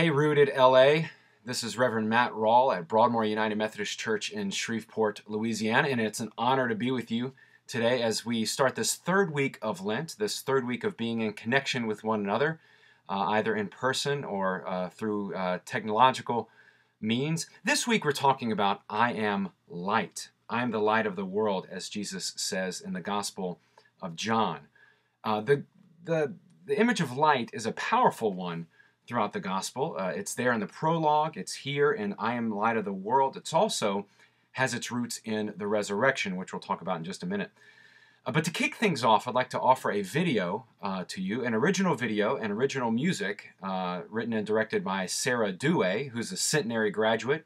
Hey, Rooted LA. This is Reverend Matt Rawl at Broadmoor United Methodist Church in Shreveport, Louisiana, and it's an honor to be with you today as we start this third week of Lent, this third week of being in connection with one another, either in person or through technological means. This week we're talking about I am light. I am the light of the world, as Jesus says in the Gospel of John. The image of light is a powerful one throughout the gospel. It's there in the prologue. It's here in I am the light of the world. It's also has its roots in the resurrection, which we'll talk about in just a minute. But to kick things off, I'd like to offer a video to you, an original video and original music written and directed by Sarah Dewey, who's a centenary graduate,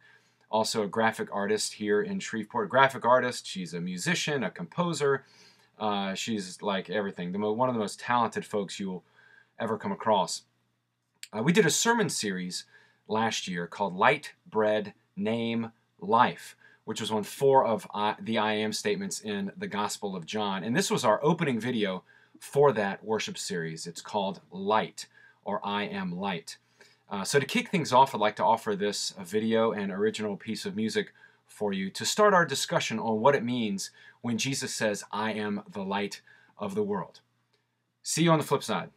also a graphic artist here in Shreveport. Graphic artist, she's a musician, a composer. She's like everything, one of the most talented folks you'll ever come across. We did a sermon series last year called Light, Bread, Name, Life, which was on 4 of the I am statements in the Gospel of John. And this was our opening video for that worship series. It's called Light, or I Am Light. So to kick things off, I'd like to offer this video and original piece of music for you to start our discussion on what it means when Jesus says, I am the light of the world. See you on the flip side.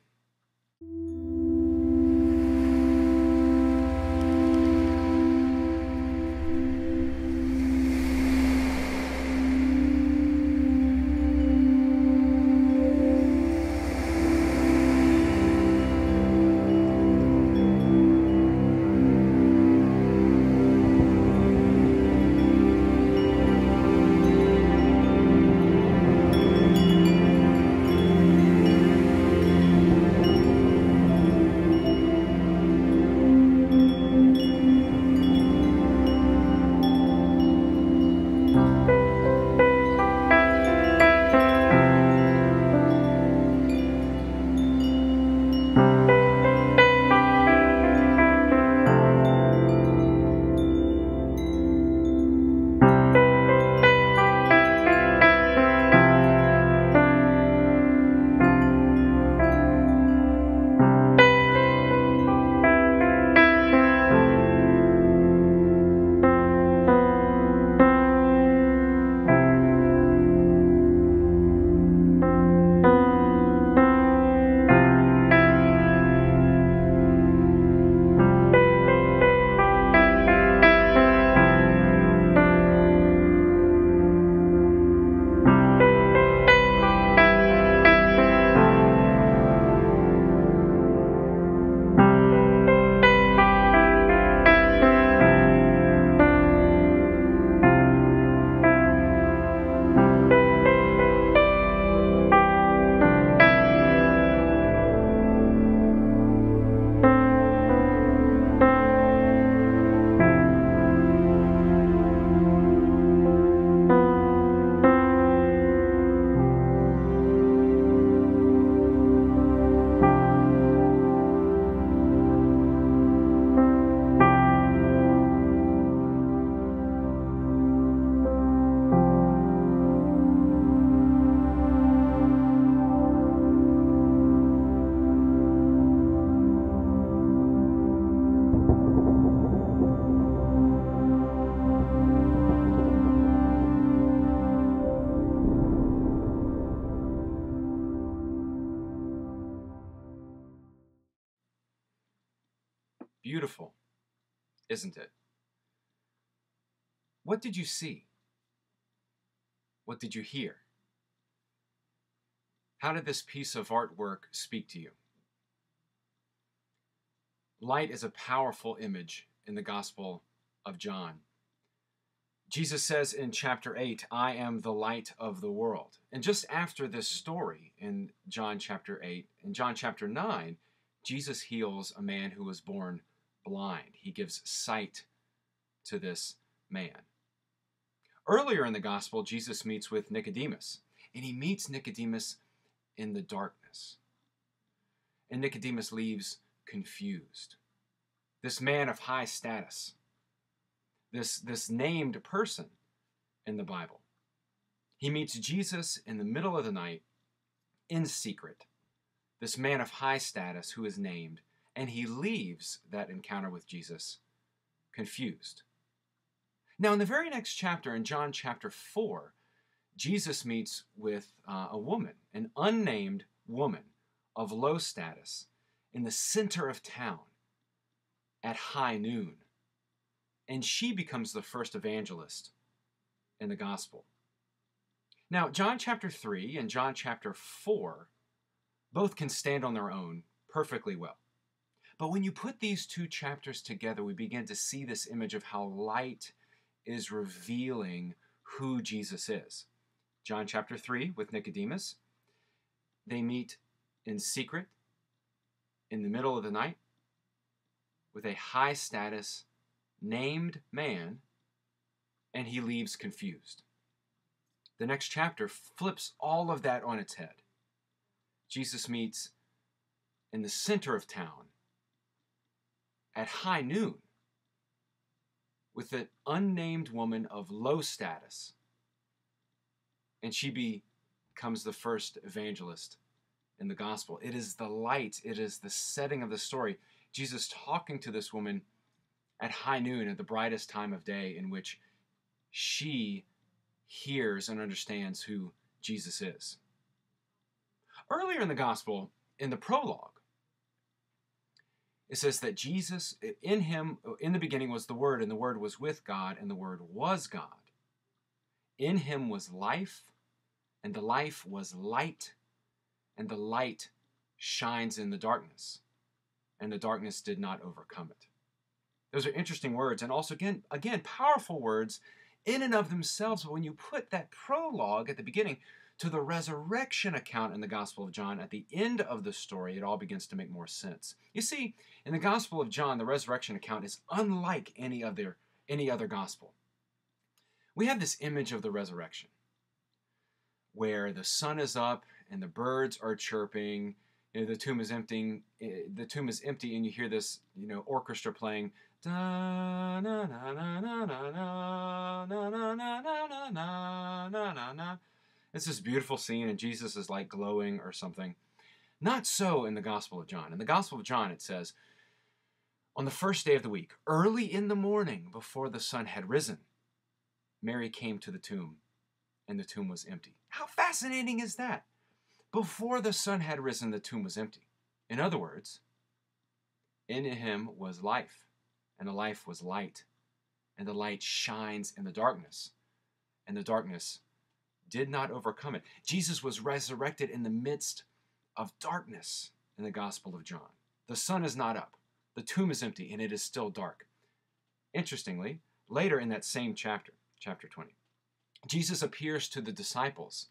Beautiful, isn't it? What did you see? What did you hear? How did this piece of artwork speak to you? Light is a powerful image in the Gospel of John. Jesus says in chapter 8, I am the light of the world. And just after this story in John chapter 8, in John chapter 9, Jesus heals a man who was born blind. He gives sight to this man. Earlier in the gospel, Jesus meets with Nicodemus, and he meets Nicodemus in the darkness. And Nicodemus leaves confused. This man of high status, this named person in the Bible, he meets Jesus in the middle of the night in secret, this man of high status who is named, and he leaves that encounter with Jesus confused. Now, in the very next chapter, in John chapter 4, Jesus meets with a woman, an unnamed woman of low status, in the center of town at high noon. And she becomes the first evangelist in the gospel. Now, John chapter 3 and John chapter 4 both can stand on their own perfectly well. But when you put these two chapters together, we begin to see this image of how light is revealing who Jesus is. John chapter 3 with Nicodemus, they meet in secret in the middle of the night with a high status named man, and he leaves confused. The next chapter flips all of that on its head. Jesus meets in the center of town at high noon with an unnamed woman of low status, and she becomes the first evangelist in the gospel. It is the light, it is the setting of the story. Jesus talking to this woman at high noon, at the brightest time of day, in which she hears and understands who Jesus is. Earlier in the gospel, in the prologue, it says that Jesus, in him, in the beginning was the Word, and the Word was with God, and the Word was God. In him was life, and the life was light, and the light shines in the darkness, and the darkness did not overcome it. Those are interesting words, and also, again, powerful words in and of themselves. But when you put that prologue at the beginning to the resurrection account in the Gospel of John at the end of the story, it all begins to make more sense. You see, in the Gospel of John, the resurrection account is unlike any other gospel. We have this image of the resurrection where the sun is up and the birds are chirping. The tomb is empty. The tomb is empty, and you hear this, orchestra playing. Da, na, na, na, na, na, na, na, na, na, na, na, na. It's this beautiful scene, and Jesus is like glowing or something. Not so in the Gospel of John. In the Gospel of John, it says, on the first day of the week, early in the morning, before the sun had risen, Mary came to the tomb, and the tomb was empty. How fascinating is that? Before the sun had risen, the tomb was empty. In other words, in him was life, and the life was light, and the light shines in the darkness, and the darkness did not overcome it. Jesus was resurrected in the midst of darkness in the Gospel of John. The sun is not up, the tomb is empty, and it is still dark. Interestingly, later in that same chapter, chapter 20, Jesus appears to the disciples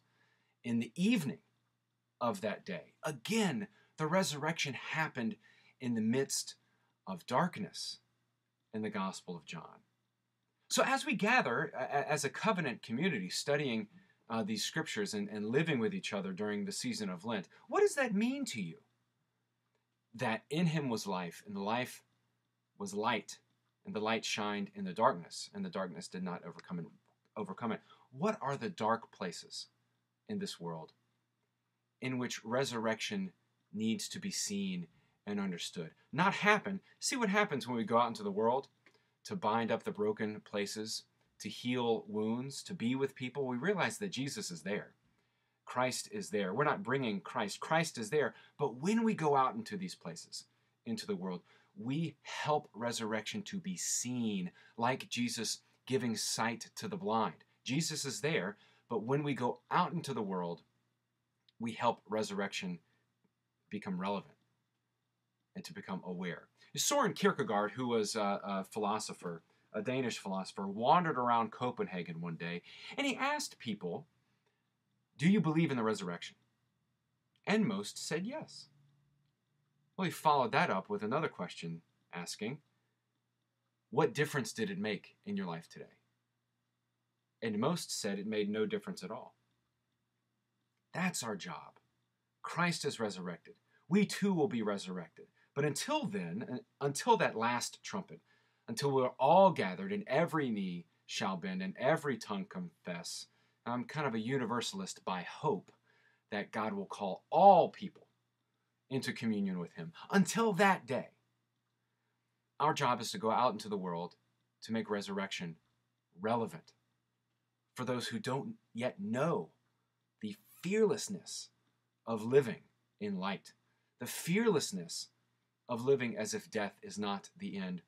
in the evening of that day. Again, the resurrection happened in the midst of darkness in the Gospel of John. So as we gather as a covenant community studying these scriptures and living with each other during the season of Lent, what does that mean to you? That in him was life, and the life was light, and the light shined in the darkness, and the darkness did not overcome it. What are the dark places in this world in which resurrection needs to be seen and understood? Not happen. See what happens when we go out into the world to bind up the broken places, to heal wounds, to be with people. We realize that Jesus is there. Christ is there. We're not bringing Christ. Christ is there. But when we go out into these places, into the world, we help resurrection to be seen, like Jesus giving sight to the blind. Jesus is there, but when we go out into the world, we help resurrection become relevant and to become aware. Søren Kierkegaard, who was a philosopher, a Danish philosopher, wandered around Copenhagen one day, and he asked people, do you believe in the resurrection? And most said yes. Well, he followed that up with another question, asking, what difference did it make in your life today? And most said it made no difference at all. That's our job. Christ is resurrected. We too will be resurrected. But until then, until that last trumpet, until we're all gathered and every knee shall bend and every tongue confess, I'm kind of a universalist by hope that God will call all people into communion with him. Until that day, our job is to go out into the world to make resurrection relevant for those who don't yet know the fearlessness of living in light, the fearlessness of living as if death is not the end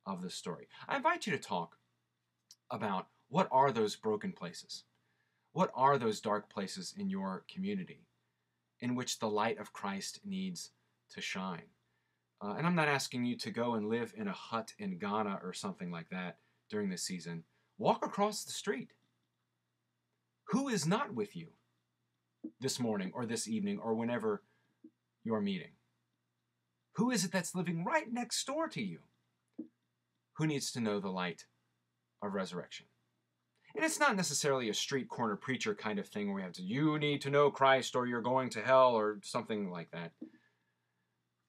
of the story. I invite you to talk about what are those broken places? What are those dark places in your community in which the light of Christ needs to shine? And I'm not asking you to go and live in a hut in Ghana or something like that during this season. Walk across the street. Who is not with you this morning or this evening or whenever you're meeting? Who is it that's living right next door to you? Who needs to know the light of resurrection? And it's not necessarily a street corner preacher kind of thing where we have to, you need to know Christ or you're going to hell or something like that.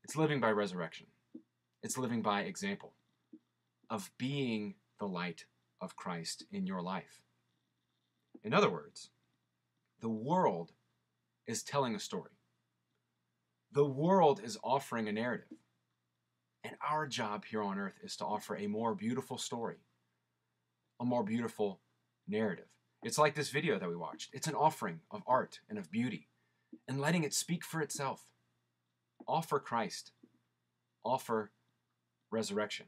It's living by resurrection. It's living by example of being the light of Christ in your life. In other words, the world is telling a story. The world is offering a narrative. And our job here on earth is to offer a more beautiful story, a more beautiful narrative. It's like this video that we watched. It's an offering of art and of beauty and letting it speak for itself. Offer Christ. Offer resurrection.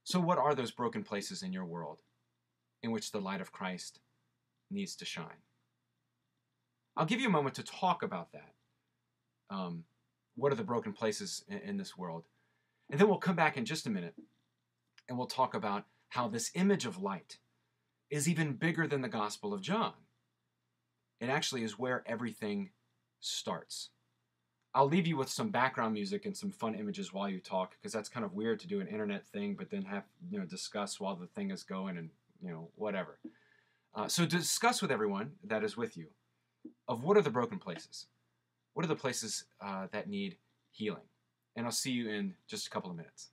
So what are those broken places in your world in which the light of Christ needs to shine? I'll give you a moment to talk about that. What are the broken places in this world? And then we'll come back in just a minute and we'll talk about how this image of light is even bigger than the Gospel of John. It actually is where everything starts. I'll leave you with some background music and some fun images while you talk, because that's kind of weird to do an internet thing, but then have, discuss while the thing is going and, whatever. So discuss with everyone that is with you of what are the broken places? What are the places that need healing? And I'll see you in just a couple of minutes.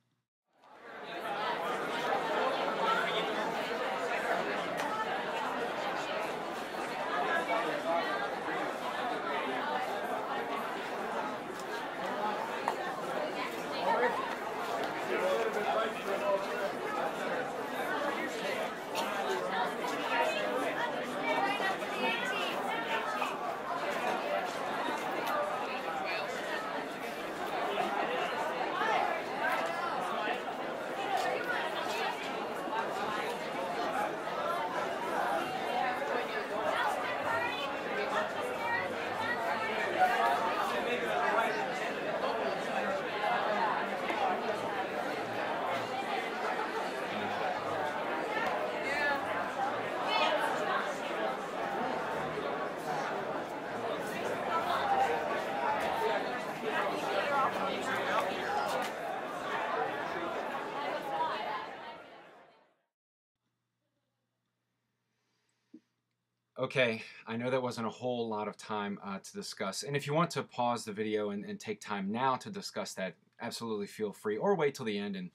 Okay, I know that wasn't a whole lot of time to discuss, and if you want to pause the video and take time now to discuss that, absolutely feel free, or wait till the end and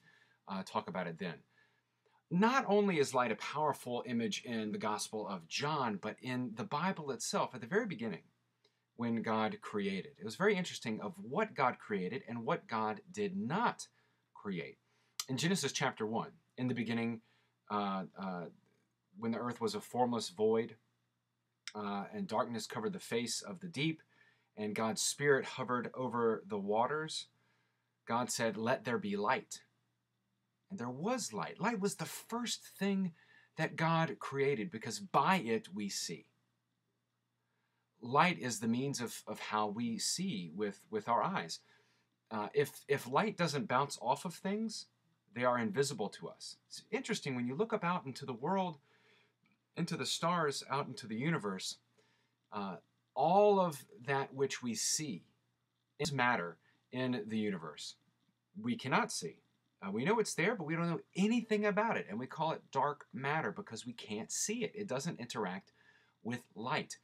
talk about it then. Not only is light a powerful image in the Gospel of John, but in the Bible itself, at the very beginning, when God created. It was very interesting of what God created and what God did not create. In Genesis chapter 1, in the beginning, when the earth was a formless void, and darkness covered the face of the deep, and God's Spirit hovered over the waters, God said, "Let there be light." And there was light. Light was the first thing that God created, because by it we see. Light is the means of how we see with our eyes. If light doesn't bounce off of things, they are invisible to us. It's interesting, when you look up out into the world, into the stars, out into the universe, all of that which we see is matter in the universe. We cannot see. We know it's there, but we don't know anything about it, and we call it dark matter because we can't see it. It doesn't interact with light.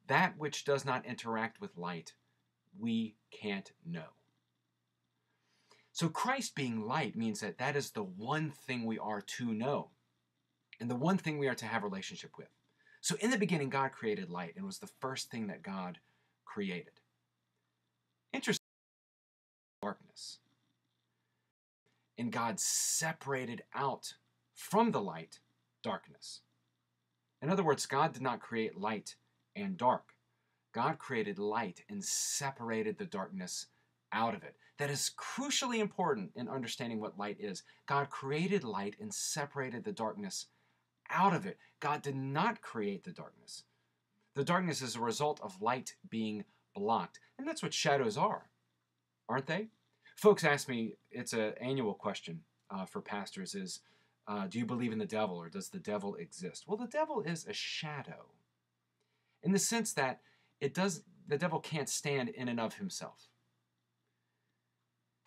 That which does not interact with light, we can't know. So Christ being light means that that is the one thing we are to know, and the one thing we are to have a relationship with. So in the beginning, God created light, and it was the first thing that God created. Interesting. darkness. And God separated out from the light darkness. In other words, God did not create light and dark. God created light and separated the darkness out of it. That is crucially important in understanding what light is. God created light and separated the darkness out of it. God did not create the darkness. The darkness is a result of light being blocked. And that's what shadows are, aren't they? Folks ask me, it's an annual question for pastors, is do you believe in the devil, or does the devil exist? Well, the devil is a shadow in the sense that the devil can't stand in and of himself.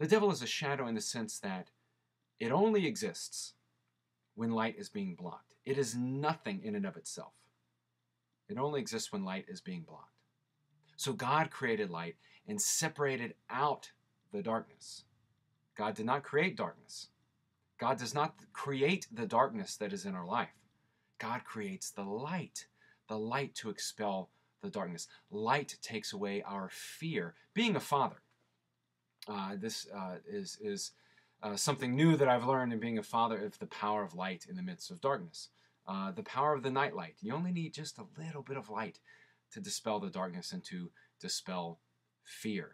The devil is a shadow in the sense that it only exists when light is being blocked. It is nothing in and of itself. It only exists when light is being blocked. So God created light and separated out the darkness. God did not create darkness. God does not create the darkness that is in our life. God creates the light to expel the darkness. Light takes away our fear. Being a father, this is something new that I've learned in being a father, of the power of light in the midst of darkness. The power of the night light. You only need just a little bit of light to dispel the darkness and to dispel fear.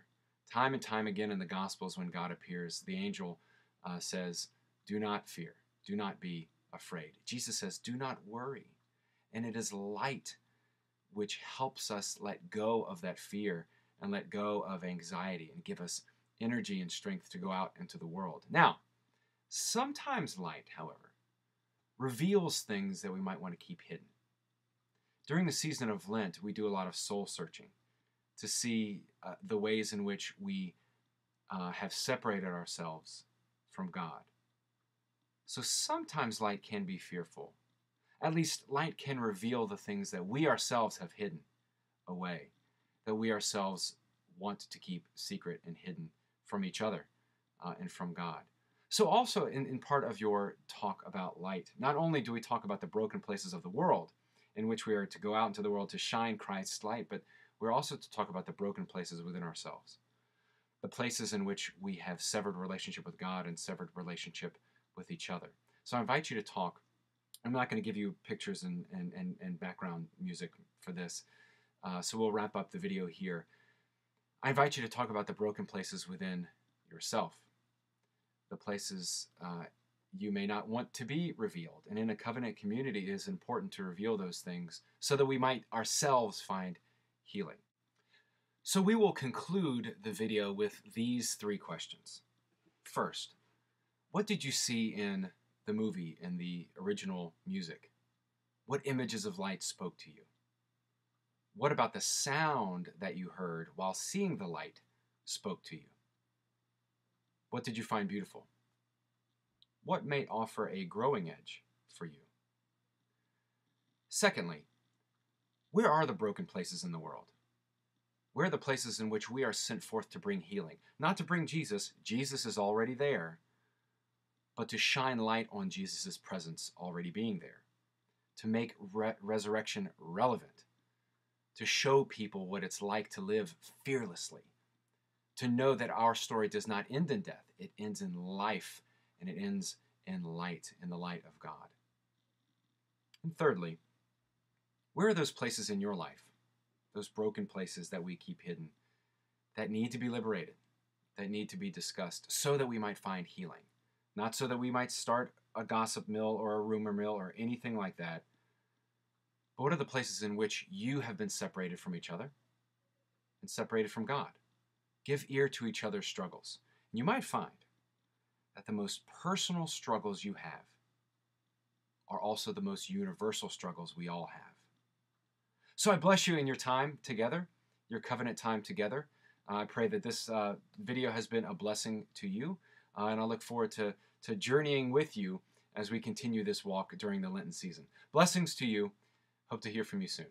Time and time again in the Gospels, when God appears, the angel says, do not fear, do not be afraid. Jesus says, do not worry. And it is light which helps us let go of that fear and let go of anxiety and give us energy and strength to go out into the world. Now, sometimes light, however, reveals things that we might want to keep hidden. During the season of Lent, we do a lot of soul searching to see the ways in which we have separated ourselves from God. So sometimes light can be fearful. At least light can reveal the things that we ourselves have hidden away, that we ourselves want to keep secret and hidden from each other and from God. So also in part of your talk about light, not only do we talk about the broken places of the world in which we are to go out into the world to shine Christ's light, but we're also to talk about the broken places within ourselves, the places in which we have severed relationship with God and severed relationship with each other. So I invite you to talk. I'm not going to give you pictures and background music for this, so we'll wrap up the video here. I invite you to talk about the broken places within yourself, the places you may not want to be revealed. And in a covenant community, it is important to reveal those things so that we might ourselves find healing. So we will conclude the video with these three questions. First, what did you see in the movie and the original music? What images of light spoke to you? What about the sound that you heard while seeing the light spoke to you? What did you find beautiful? What may offer a growing edge for you? Secondly, where are the broken places in the world? Where are the places in which we are sent forth to bring healing? Not to bring Jesus. Jesus is already there. But to shine light on Jesus' presence already being there. To make resurrection relevant. To show people what it's like to live fearlessly. To know that our story does not end in death. It ends in life, and it ends in light, in the light of God. And thirdly, where are those places in your life, those broken places that we keep hidden, that need to be liberated, that need to be discussed, so that we might find healing? Not so that we might start a gossip mill or a rumor mill or anything like that, but what are the places in which you have been separated from each other and separated from God? Give ear to each other's struggles. And you might find that the most personal struggles you have are also the most universal struggles we all have. So I bless you in your time together, your covenant time together. I pray that this video has been a blessing to you, and I look forward to journeying with you as we continue this walk during the Lenten season. Blessings to you. Hope to hear from you soon.